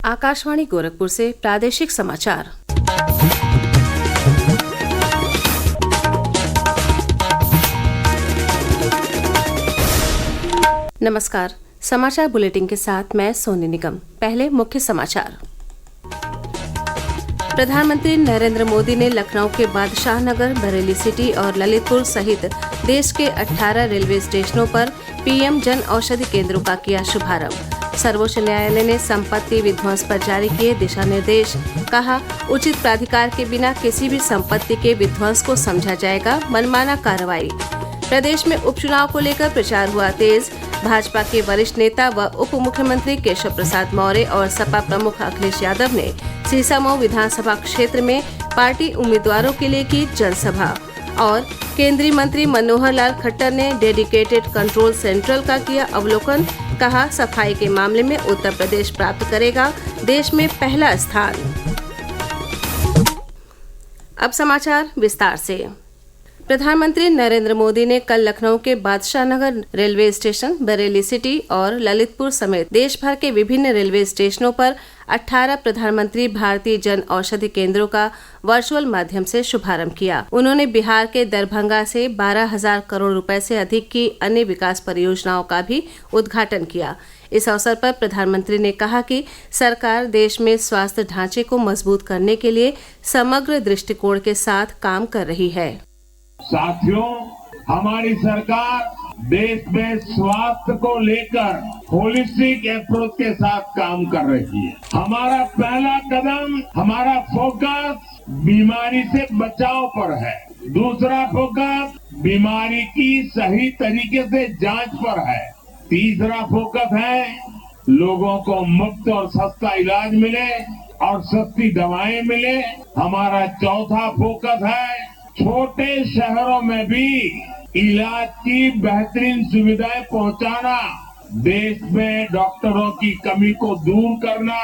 आकाशवाणी गोरखपुर से प्रादेशिक समाचार। नमस्कार। समाचार बुलेटिन के साथ मैं सोनी निगम। पहले मुख्य समाचार। प्रधानमंत्री नरेंद्र मोदी ने लखनऊ के बादशाहनगर, बरेली सिटी और ललितपुर सहित देश के 18 रेलवे स्टेशनों पर पीएम जन औषधि केंद्रों का किया शुभारंभ। सर्वोच्च न्यायालय ने संपत्ति विध्वंस पर जारी किए दिशा निर्देश। कहा, उचित प्राधिकार के बिना किसी भी संपत्ति के विध्वंस को समझा जाएगा मनमाना कार्रवाई। प्रदेश में उपचुनाव को लेकर प्रचार हुआ तेज। भाजपा के वरिष्ठ नेता व उप मुख्यमंत्री केशव प्रसाद मौर्य और सपा प्रमुख अखिलेश यादव ने सीसामऊ विधानसभा क्षेत्र में पार्टी उम्मीदवारों के लिए की जनसभा। और केंद्रीय मंत्री मनोहर लाल खट्टर ने डेडिकेटेड कंट्रोल सेंट्रल का किया अवलोकन। कहा, सफाई के मामले में उत्तर प्रदेश प्राप्त करेगा देश में पहला स्थान। अब समाचार विस्तार से। प्रधानमंत्री नरेंद्र मोदी ने कल लखनऊ के Badshahnagar railway station, Bareilly city और ललितपुर समेत देश भर के विभिन्न रेलवे स्टेशनों पर 18 प्रधानमंत्री भारतीय जन औषधि केंद्रों का वर्चुअल माध्यम से शुभारंभ किया। उन्होंने बिहार के दरभंगा से 12,000 करोड़ रुपए से अधिक की अन्य विकास परियोजनाओं का भी उद्घाटन किया। इस अवसर पर प्रधानमंत्री ने कहा कि सरकार देश में स्वास्थ्य ढांचे को मजबूत करने के लिए समग्र दृष्टिकोण के साथ काम कर रही है। साथियों, हमारी सरकार देश में स्वास्थ्य को लेकर होलिस्टिक अप्रोच के साथ काम कर रही है। हमारा पहला कदम, हमारा फोकस बीमारी से बचाव पर है। दूसरा फोकस बीमारी की सही तरीके से जांच पर है। तीसरा फोकस है लोगों को मुफ्त और सस्ता इलाज मिले और सस्ती दवाएं मिले। हमारा चौथा फोकस है छोटे शहरों में भी इलाज की बेहतरीन सुविधाएं पहुंचाना, देश में डॉक्टरों की कमी को दूर करना।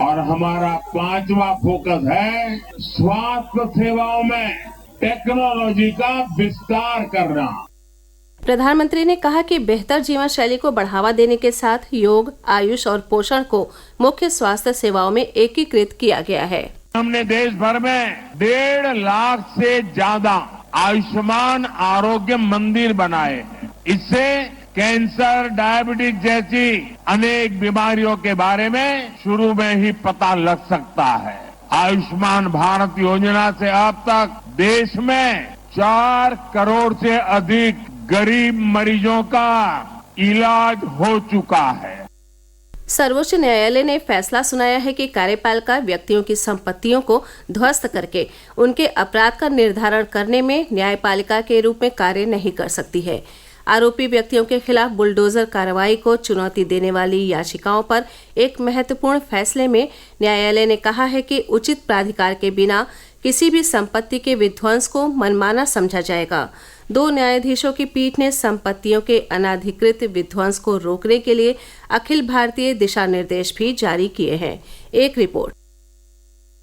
और हमारा पांचवा फोकस है स्वास्थ्य सेवाओं में टेक्नोलॉजी का विस्तार करना। प्रधानमंत्री ने कहा कि बेहतर जीवन शैली को बढ़ावा देने के साथ योग, आयुष और पोषण को मुख्य स्वास्थ्य सेवाओं में एकीकृत किया गया है। हमने देश भर में 1.5 लाख से ज्यादा आयुष्मान आरोग्य मंदिर बनाए हैं। इससे कैंसर, डायबिटीज जैसी अनेक बीमारियों के बारे में शुरू में ही पता लग सकता है। आयुष्मान भारत योजना से अब तक देश में 4 करोड़ से अधिक गरीब मरीजों का इलाज हो चुका है। सर्वोच्च न्यायालय ने फैसला सुनाया है कि कार्यपालिका व्यक्तियों की संपत्तियों को ध्वस्त करके उनके अपराध का निर्धारण करने में न्यायपालिका के रूप में कार्य नहीं कर सकती है। आरोपी व्यक्तियों के खिलाफ बुलडोजर कार्रवाई को चुनौती देने वाली याचिकाओं पर एक महत्वपूर्ण फैसले में न्यायालय ने कहा है कि उचित प्राधिकार के बिना किसी भी संपत्ति के विध्वंस को मनमाना समझा जाएगा। 2 न्यायाधीशों की पीठ ने संपत्तियों के अनाधिकृत विध्वंस को रोकने के लिए अखिल भारतीय दिशा निर्देश भी जारी किए हैं। एक रिपोर्ट।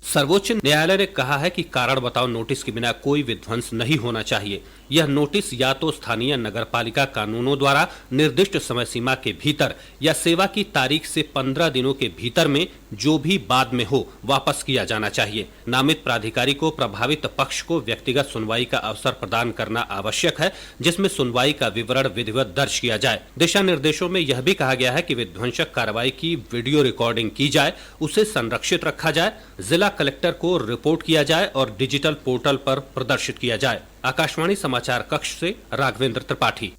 सर्वोच्च न्यायालय ने कहा है कि कारण बताओ नोटिस के बिना कोई विध्वंस नहीं होना चाहिए। यह नोटिस या तो स्थानीय नगरपालिका कानूनों द्वारा निर्दिष्ट समय सीमा के भीतर या सेवा की तारीख से 15 दिनों के भीतर में जो भी बाद में हो वापस किया जाना चाहिए। नामित प्राधिकारी को प्रभावित पक्ष को व्यक्तिगत सुनवाई का अवसर प्रदान करना आवश्यक है, जिसमें सुनवाई का विवरण विधिवत दर्ज किया जाए। दिशा निर्देशों में यह भी कहा गया है कि विध्वंसक कार्रवाई की वीडियो रिकॉर्डिंग की जाए, उसे संरक्षित रखा जाए, जिला कलेक्टर को रिपोर्ट किया जाए और डिजिटल पोर्टल पर प्रदर्शित किया जाए। आकाशवाणी समाचार कक्ष से राघवेंद्र त्रिपाठी।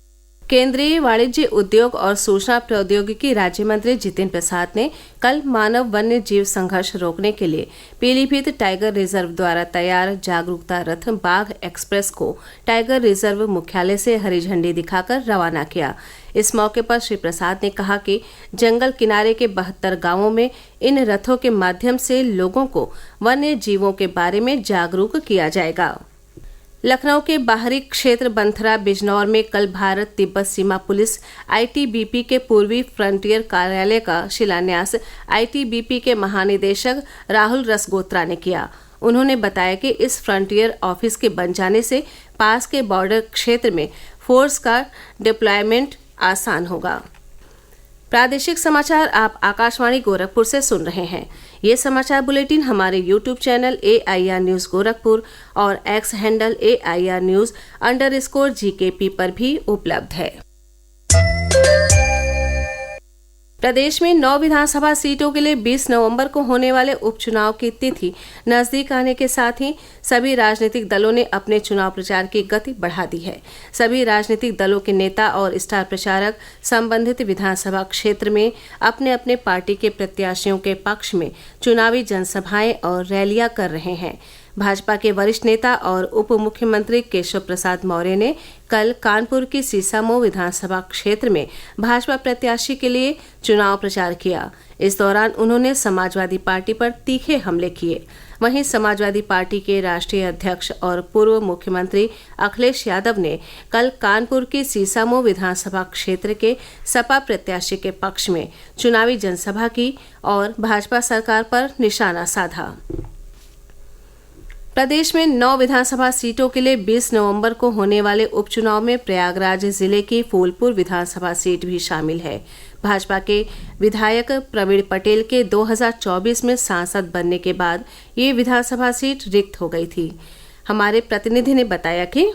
केंद्रीय वाणिज्य, उद्योग और सूचना प्रौद्योगिकी राज्य मंत्री जितेंद्र प्रसाद ने कल मानव वन्य जीव संघर्ष रोकने के लिए पीलीभीत टाइगर रिजर्व द्वारा तैयार जागरूकता रथ बाघ एक्सप्रेस को टाइगर रिजर्व मुख्यालय से हरी झंडी दिखाकर रवाना किया। इस मौके पर श्री प्रसाद ने कहा कि जंगल किनारे के 72 गांवों में इन रथों के माध्यम से लोगों को वन्य जीवों के बारे में जागरूक किया जाएगा। लखनऊ के बाहरी क्षेत्र बंथरा बिजनौर में कल भारत तिब्बत सीमा पुलिस आईटीबीपी के पूर्वी फ्रंटियर कार्यालय का शिलान्यास आईटीबीपी के महानिदेशक राहुल रसगोत्रा ने किया। उन्होंने बताया कि इस फ्रंटियर ऑफिस के बन जाने से पास के बॉर्डर क्षेत्र में फोर्स का डिप्लॉयमेंट आसान होगा। प्रादेशिक समाचार आप आकाशवाणी गोरखपुर से सुन रहे हैं। ये समाचार बुलेटिन हमारे YouTube channel AIR news Gorakhpur और X हैंडल AIR न्यूज_GKP पर भी उपलब्ध है। प्रदेश में 9 विधानसभा सीटों के लिए 20 नवंबर को होने वाले उपचुनाव की तिथि नजदीक आने के साथ ही सभी राजनीतिक दलों ने अपने चुनाव प्रचार की गति बढ़ा दी है। सभी राजनीतिक दलों के नेता और स्टार प्रचारक संबंधित विधानसभा क्षेत्र में अपने अपने पार्टी के प्रत्याशियों के पक्ष में चुनावी जनसभाएं और रैलियां कर रहे हैं। भाजपा के वरिष्ठ नेता और उप मुख्यमंत्री केशव प्रसाद मौर्य ने कल कानपुर की सीसामऊ विधानसभा क्षेत्र में भाजपा प्रत्याशी के लिए चुनाव प्रचार किया। इस दौरान उन्होंने समाजवादी पार्टी पर तीखे हमले किए। वहीं समाजवादी पार्टी के राष्ट्रीय अध्यक्ष और पूर्व मुख्यमंत्री अखिलेश यादव ने कल कानपुर की सीसामऊ विधानसभा क्षेत्र के सपा प्रत्याशी के पक्ष में चुनावी जनसभा की और भाजपा सरकार पर निशाना साधा। प्रदेश में 9 विधानसभा सीटों के लिए 20 नवंबर को होने वाले उपचुनाव में प्रयागराज जिले की फूलपुर विधानसभा सीट भी शामिल है। भाजपा के विधायक प्रवीण पटेल के 2024 में सांसद बनने के बाद ये विधानसभा सीट रिक्त हो गई थी। हमारे प्रतिनिधि ने बताया कि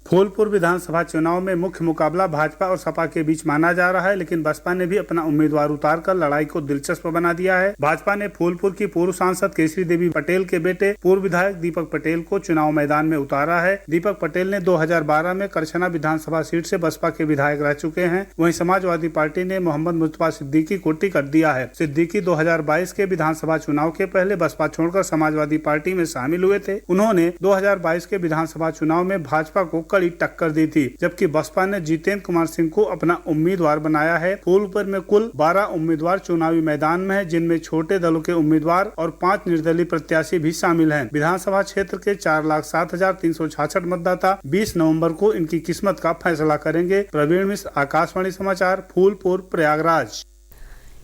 फूलपुर विधानसभा चुनाव में मुख्य मुकाबला भाजपा और सपा के बीच माना जा रहा है, लेकिन बसपा ने भी अपना उम्मीदवार उतारकर लड़ाई को दिलचस्प बना दिया है। भाजपा ने फूलपुर की पूर्व सांसद केसरी देवी पटेल के बेटे पूर्व विधायक दीपक पटेल को चुनाव मैदान में उतारा है। दीपक पटेल ने 2012 में करछना विधानसभा सीट से बसपा के विधायक रह चुके हैं। वहीं समाजवादी पार्टी ने मोहम्मद मुस्तफा सिद्दीकी को टिकट दिया है। सिद्दीकी 2022 के विधानसभा चुनाव के पहले बसपा छोड़कर समाजवादी पार्टी में शामिल हुए थे। उन्होंने 2022 के विधानसभा चुनाव में भाजपा को कड़ी टक्कर दी थी, जबकि बसपा ने जितेंद्र कुमार सिंह को अपना उम्मीदवार बनाया है। फूलपुर में कुल 12 उम्मीदवार चुनावी मैदान में हैं, जिनमें छोटे दलों के उम्मीदवार और 5 निर्दलीय प्रत्याशी भी शामिल हैं। विधानसभा क्षेत्र के 4,07,366 मतदाता 20 नवंबर को इनकी किस्मत का फैसला करेंगे। प्रवीण मिश्र, आकाशवाणी समाचार, फूलपुर, प्रयागराज।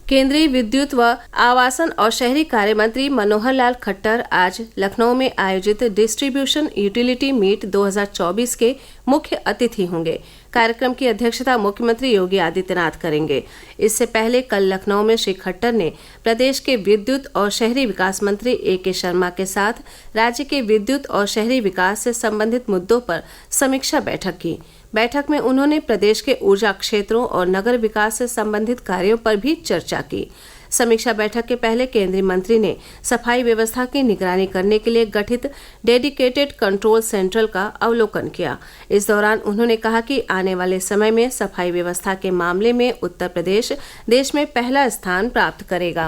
केंद्रीय विद्युत व आवासन और शहरी कार्य मंत्री मनोहर लाल खट्टर आज लखनऊ में आयोजित डिस्ट्रीब्यूशन यूटिलिटी मीट 2024 के मुख्य अतिथि होंगे। कार्यक्रम की अध्यक्षता मुख्यमंत्री योगी आदित्यनाथ करेंगे। इससे पहले कल लखनऊ में श्री खट्टर ने प्रदेश के विद्युत और शहरी विकास मंत्री AK शर्मा के साथ राज्य के विद्युत और शहरी विकास से संबंधित मुद्दों पर समीक्षा बैठक की। बैठक में उन्होंने प्रदेश के ऊर्जा क्षेत्रों और नगर विकास से संबंधित कार्यों पर भी चर्चा की। समीक्षा बैठक के पहले केंद्रीय मंत्री ने सफाई व्यवस्था की निगरानी करने के लिए गठित डेडिकेटेड कंट्रोल सेंटर का अवलोकन किया। इस दौरान उन्होंने कहा कि आने वाले समय में सफाई व्यवस्था के मामले में उत्तर प्रदेश देश में पहला स्थान प्राप्त करेगा।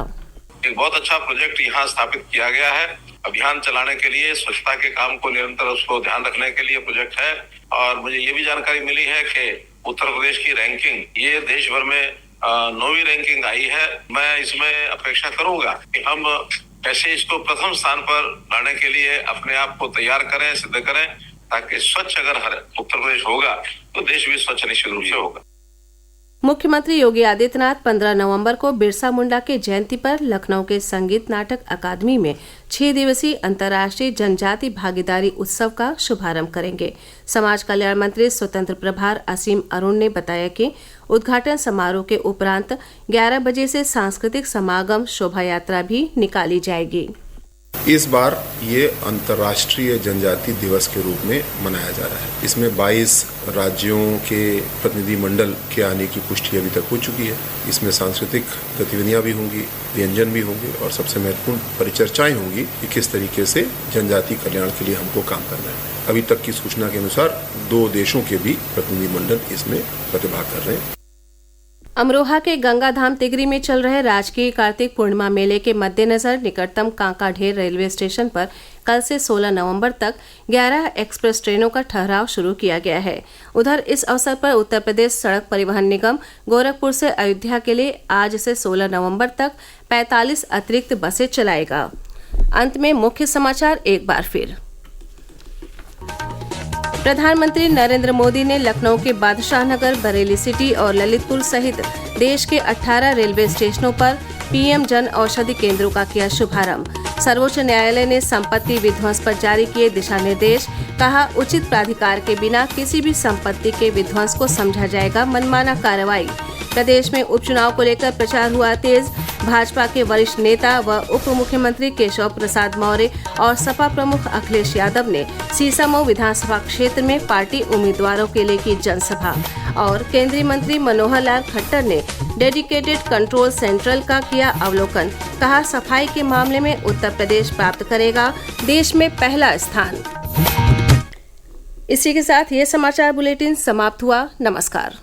एक बहुत अच्छा प्रोजेक्ट यहाँ स्थापित किया गया है। अभियान चलाने के लिए स्वच्छता के काम को निरंतर उसको ध्यान रखने के लिए प्रोजेक्ट है। और मुझे ये भी जानकारी मिली है कि उत्तर प्रदेश की रैंकिंग ये देश भर में 9वीं रैंकिंग आई है। मैं इसमें अपेक्षा करूंगा कि हम ऐसे इसको प्रथम स्थान पर लाने के लिए अपने आप को तैयार करें, सिद्ध करें, ताकि स्वच्छ अगर हर उत्तर प्रदेश होगा तो देश भी स्वच्छ निश्चित रूप से होगा। मुख्यमंत्री योगी आदित्यनाथ 15 नवंबर को बिरसा मुंडा के जयंती पर लखनऊ के संगीत नाटक अकादमी में 6 दिवसीय अंतर्राष्ट्रीय जनजाति भागीदारी उत्सव का शुभारंभ करेंगे। समाज कल्याण मंत्री स्वतंत्र प्रभार असीम अरुण ने बताया कि उद्घाटन समारोह के उपरांत 11 बजे से सांस्कृतिक समागम शोभा यात्रा भी निकाली जाएगी। इस बार ये अंतर्राष्ट्रीय जनजाति दिवस के रूप में मनाया जा रहा है। इसमें 22 राज्यों के प्रतिनिधि मंडल के आने की पुष्टि अभी तक हो चुकी है। इसमें सांस्कृतिक गतिविधियां भी होंगी, व्यंजन भी होंगे और सबसे महत्वपूर्ण परिचर्चाएं होंगी कि किस तरीके से जनजाति कल्याण के लिए हमको काम करना है। अभी तक की सूचना के अनुसार 2 देशों के भी प्रतिनिधि मंडल इसमें प्रतिभाग कर रहे हैं। अमरोहा के गंगाधाम तिगरी में चल रहे राजकीय कार्तिक पूर्णिमा मेले के मद्देनजर निकटतम कांका ढेर रेलवे स्टेशन पर कल से 16 नवंबर तक 11 एक्सप्रेस ट्रेनों का ठहराव शुरू किया गया है। उधर इस अवसर पर उत्तर प्रदेश सड़क परिवहन निगम गोरखपुर से अयोध्या के लिए आज से 16 नवंबर तक 45 अतिरिक्त बसें चलाएगा। अंत में मुख्य समाचार एक बार फिर। प्रधानमंत्री नरेंद्र मोदी ने लखनऊ के बादशाह नगर, बरेली सिटी और ललितपुर सहित देश के 18 रेलवे स्टेशनों पर PM जन औषधि केंद्रों का किया शुभारंभ। सर्वोच्च न्यायालय ने संपत्ति विध्वंस पर जारी किए दिशा निर्देश। कहा, उचित प्राधिकार के बिना किसी भी संपत्ति के विध्वंस को समझा जाएगा मनमाना कार्रवाई। प्रदेश में उपचुनाव को लेकर प्रचार हुआ तेज। भाजपा के वरिष्ठ नेता व उप मुख्यमंत्री केशव प्रसाद मौर्य और सपा प्रमुख अखिलेश यादव ने सीसामऊ विधानसभा क्षेत्र में पार्टी उम्मीदवारों के लिए की जनसभा। और केंद्रीय मंत्री मनोहर लाल खट्टर ने डेडिकेटेड कंट्रोल सेंट्रल का किया अवलोकन। कहा, सफाई के मामले में उत्तर प्रदेश प्राप्त करेगा देश में पहला स्थान। इसी के साथ ये समाचार बुलेटिन समाप्त हुआ। नमस्कार।